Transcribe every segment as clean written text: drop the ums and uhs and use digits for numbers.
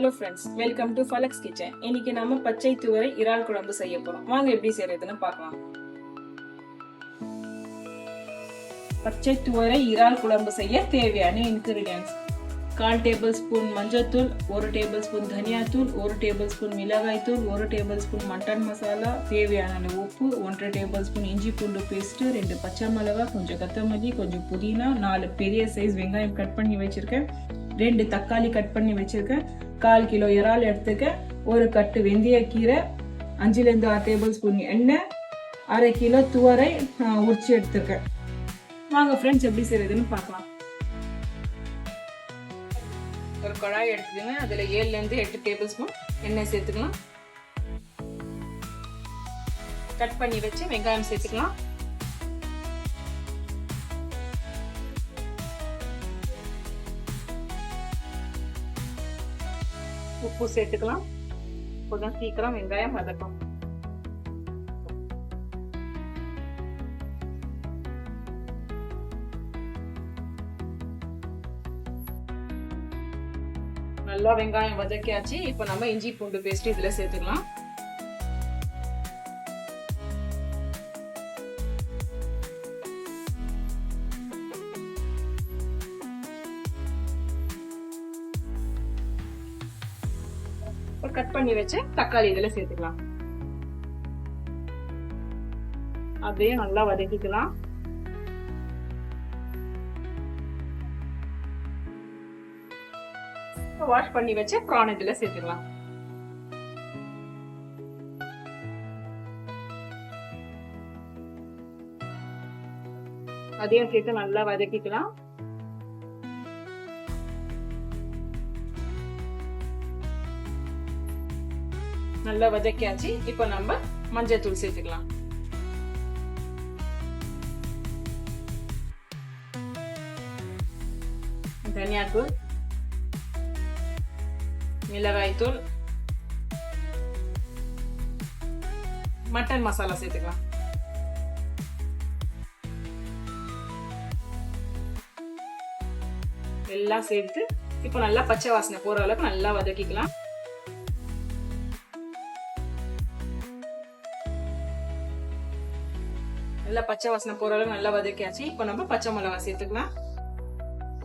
Hello friends, welcome to Flax kitchen. இன்னைக்கு நம்ம பச்சை துவரை இறால் குழம்பு செய்ய போறோம். வாங்க எப்படி செய்யறதுன்னு பார்க்கலாம். பச்சை துவரை இறால் குழம்பு செய்ய தேவையான இன்கிரிடியன்ஸ்: 1/4 டேபிள் ஸ்பூன் மஞ்சள்தூள், 1 டேபிள் ஸ்பூன் தனியாத்தூள், 1 டேபிள் ஸ்பூன் மிளகாய் தூள், 1 டேபிள் ஸ்பூன் மட்டன் மசாலா, தேவையான உப்பு, 1 டேபிள் ஸ்பூன் இஞ்சி பூண்டு பேஸ்ட், 2 பச்சை மிளகாய், கொஞ்சம் கொத்தமல்லி, கொஞ்சம் புதினா, 4 பெரிய சைஸ் வெங்காயம் கட் பண்ணி வச்சிருக்கேன், 2 தக்காளி கட் பண்ணி வச்சிருக்கேன், 1/4 கிலோ இறால் எடுத்துக்கேன், ஒரு கட்டு வெந்தயக்கீரை, 5 6 டேபிள் ஸ்பூன் எண்ணெய், 1/2 கிலோ துவரை உரிச்சு எடுத்துருக்கேன். வாங்க ஃப்ரெண்ட்ஸ் எப்படி செய்யறதுன்னு பார்க்கலாம். ஒரு கடாய் எடுத்துக்கோங்க. அதுல 7 8 டேபிள் ஸ்பூன் எண்ணெய் சேர்த்துக்கலாம். கட் பண்ணி வச்சு வெங்காயம் சேர்த்துக்கலாம். உப்பு சேர்த்துக்கலாம். அப்போதான் சீக்கிரம் வெங்காயம் வதக்கும். நல்லா வெங்காயம் வதக்கியாச்சு. இப்போ நம்ம இஞ்சி பூண்டு பேஸ்ட் இதுல சேர்த்துக்கலாம். கட் பண்ணி வச்சு தக்காளி இதுல சேர்த்துக்கலாம். அதையும் நல்லா வதக்கிக்கலாம். வாஷ் பண்ணி வச்சு பிரான் இதுல சேர்த்துக்கலாம். அதையும் சேர்த்து நல்லா வதக்கிக்கலாம். நல்லா வதக்கியாச்சு. இப்போ நம்ம மஞ்சள் தூள் சேர்த்துக்கலாம். தனியாத்தூள், மிளகாய் தூள், மட்டன் மசாலா சேர்த்துக்கலாம். எல்லாம் சேர்த்து இப்போ நல்லா பச்சை வாசனை போற அளவுக்கு நல்லா வதக்கிக்கலாம். நல்லா பச்சை வாசனை போற அளவுக்கு நல்லா வதக்கியாச்சு. இப்போ நம்ம பச்சை மிளகாய் சேர்த்துக்கலாம்.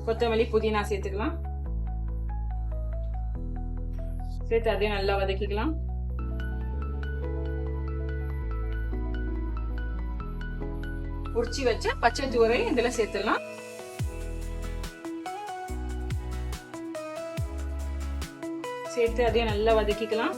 கொத்தமல்லி, புதினா சேர்த்துக்கலாம். சேர்த்து அதையும் நல்லா வதக்கிக்கலாம். உரிச்சி வச்ச பச்சை துவரை இதுல சேர்த்துடலாம். சேர்த்து அதையும் நல்லா வதக்கிக்கலாம்.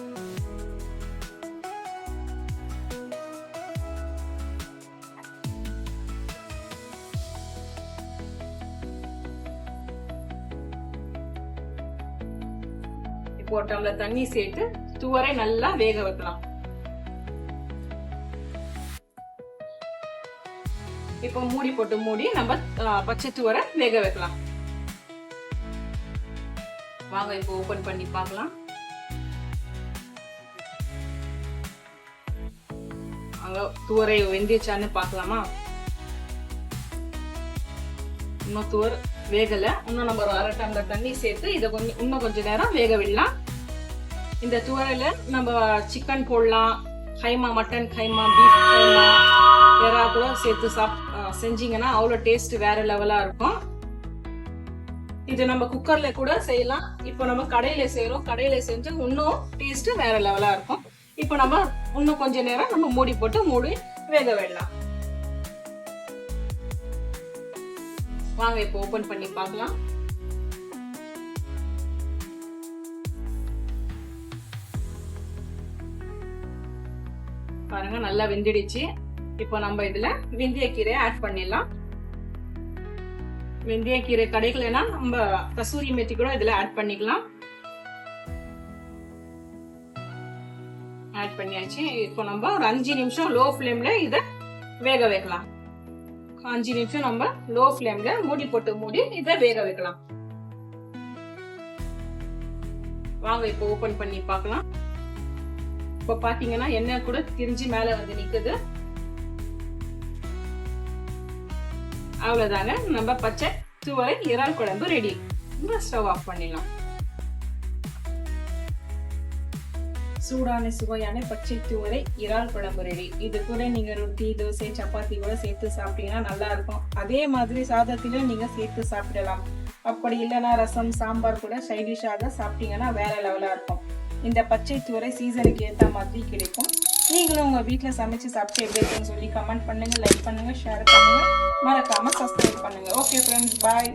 ஒரு டம்ளர் தண்ணி சேர்த்து துவரை நல்லா வேக வைக்கலாம். இப்போ மூடி போட்டு மூடி நம்ம பச்சை துவரை வேக வைக்கலாம். வாங்க இப்போ ஓபன் பண்ணி பார்க்கலாம். அங்க துவரை வெந்துச்சான்னு பார்க்கலாமா? இன்னும் துவர் வேகல. இன்னும் நம்ம ஒரு 1/2 டம்ளர் தண்ணி சேர்த்து இதை இன்னும் கொஞ்ச நேரம் வேக விடலாம். இந்த துவரையில நம்ம சிக்கன் போடலாம், கைமா, மட்டன் கைமா, பீஃப் கைமா, எறா கூட சேர்த்து செஞ்சீங்கன்னா அவ்வளோ டேஸ்ட் வேற லெவலா இருக்கும். இது நம்ம குக்கர்ல கூட செய்யலாம். இப்போ நம்ம கடையில செய்யறோம். கடையில செஞ்சு இன்னும் டேஸ்ட் வேற லெவலா இருக்கும். இப்போ நம்ம இன்னும் கொஞ்ச நேரம் நம்ம மூடி போட்டு மூடி வேக விடலாம். வாங்க இப்போ ஓபன் பண்ணி பார்க்கலாம். பாருங்க நல்லா வெந்துடுச்சு. இப்போ நம்ம இதுல வெந்தயக்கீரை ஆட் பண்ணிடலாம். வெந்தயக்கீரை கிடைக்கலன்னா நம்ம கசூரி மெத்தி கூட இதுல ஆட் பண்ணிக்கலாம். ஆட் பண்ணியாச்சு. இப்போ நம்ம ஒரு 5 நிமிஷம் லோ ஃப்ளேம்ல இத வேக வைக்கலாம். 5 நிமிஷம் நம்ம லோ ஃப்ளேம்ல மூடி போட்டு மூடி இதை வேக வைக்கலாம். வாங்க இப்போ ஓபன் பண்ணி பார்க்கலாம். இப்போ பாத்தீங்கன்னா எண்ணெய் கூட திரிஞ்சு மேல வந்து நிக்குது. அவ்வளவுதாங்க, நம்ம பச்சை துவரை இறால் குழம்பு ரெடி. ஸ்டவ் ஆஃப் பண்ணிடலாம். சூடான சுவையான பச்சை துவரை இறால் குழம்பு ரெடி. இது கூட நீங்க ரொட்டி, தோசை, சப்பாத்தி கூட சேர்த்து சாப்பிட்டீங்கன்னா நல்லா இருக்கும். அதே மாதிரி சாதத்திலும் நீங்க சேர்த்து சாப்பிடலாம். அப்படி இல்லைன்னா ரசம், சாம்பார் கூட சைடிஷாக சாப்பிட்டீங்கன்னா வேற லெவலா இருக்கும். இந்த பச்சை துவரை சீசனுக்கு ஏற்ற மாதிரி கிடைக்கும். நீங்களும் உங்க வீட்டில் சமைச்சு சாப்பிட்டு எப்படி இருக்குன்னு சொல்லி கமெண்ட் பண்ணுங்க, லைக் பண்ணுங்க, ஷேர் பண்ணுங்க, மறக்காம சப்ஸ்கிரைப் பண்ணுங்க. ஓகே ஃப்ரெண்ட்ஸ், பாய்.